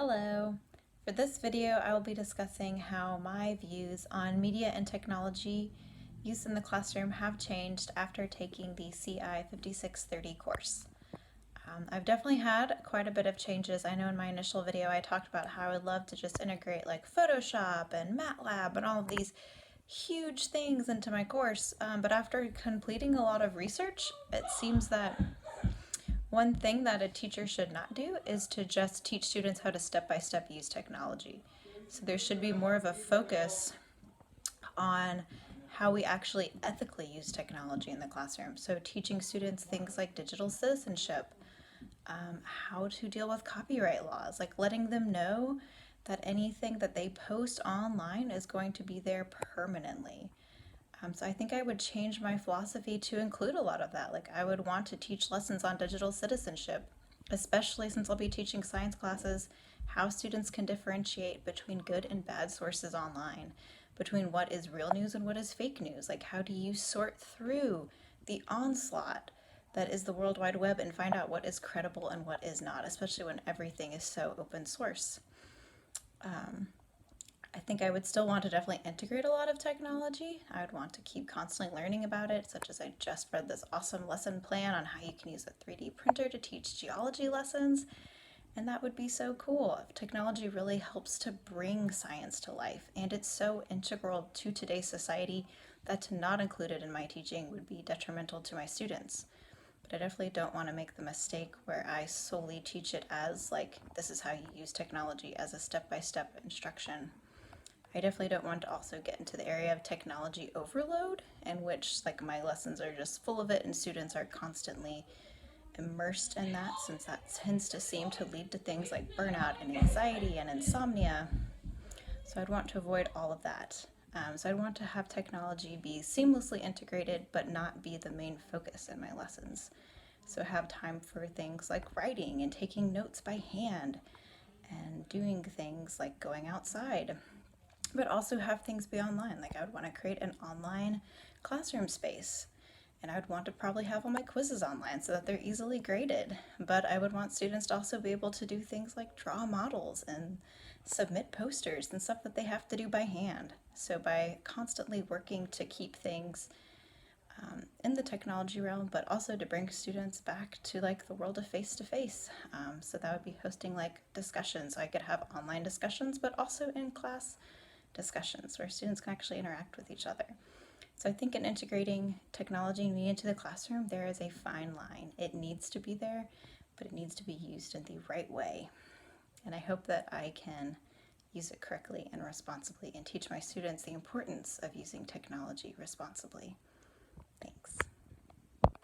Hello. For this video, I will be discussing how my views on media and technology use in the classroom have changed after taking the CI 5630 course. I've definitely had quite a bit of changes. I know in my initial video I talked about how I would love to just integrate like Photoshop and MATLAB and all of these huge things into my course, but after completing a lot of research, it seems that one thing that a teacher should not do is to just teach students how to step-by-step use technology. So there should be more of a focus on how we actually ethically use technology in the classroom. So teaching students things like digital citizenship, how to deal with copyright laws, like letting them know that anything that they post online is going to be there permanently. So I think I would change my philosophy to include a lot of that. Like I would want to teach lessons on digital citizenship, especially since I'll be teaching science classes, how students can differentiate between good and bad sources online, between what is real news and what is fake news. Like how do you sort through the onslaught that is the World Wide Web and find out what is credible and what is not, especially when everything is so open source. I think I would still want to definitely integrate a lot of technology. I would want to keep constantly learning about it, such as I just read this awesome lesson plan on how you can use a 3D printer to teach geology lessons, and that would be so cool. Technology really helps to bring science to life, and it's so integral to today's society that to not include it in my teaching would be detrimental to my students. But I definitely don't want to make the mistake where I solely teach it as like, this is how you use technology as a step-by-step instruction. I definitely don't want to also get into the area of technology overload, in which like my lessons are just full of it and students are constantly immersed in that, since that tends to seem to lead to things like burnout and anxiety and insomnia. So I'd want to avoid all of that. So I'd want to have technology be seamlessly integrated but not be the main focus in my lessons. So have time for things like writing and taking notes by hand and doing things like going outside, but also have things be online. Like I would want to create an online classroom space, and I would want to probably have all my quizzes online so that they're easily graded. But I would want students to also be able to do things like draw models and submit posters and stuff that they have to do by hand. So by constantly working to keep things in the technology realm, but also to bring students back to like the world of face-to-face. So that would be hosting like discussions. So I could have online discussions, but also in class discussions where students can actually interact with each other. So I think in integrating technology and media into the classroom, there is a fine line. It needs to be there, but it needs to be used in the right way. And I hope that I can use it correctly and responsibly and teach my students the importance of using technology responsibly.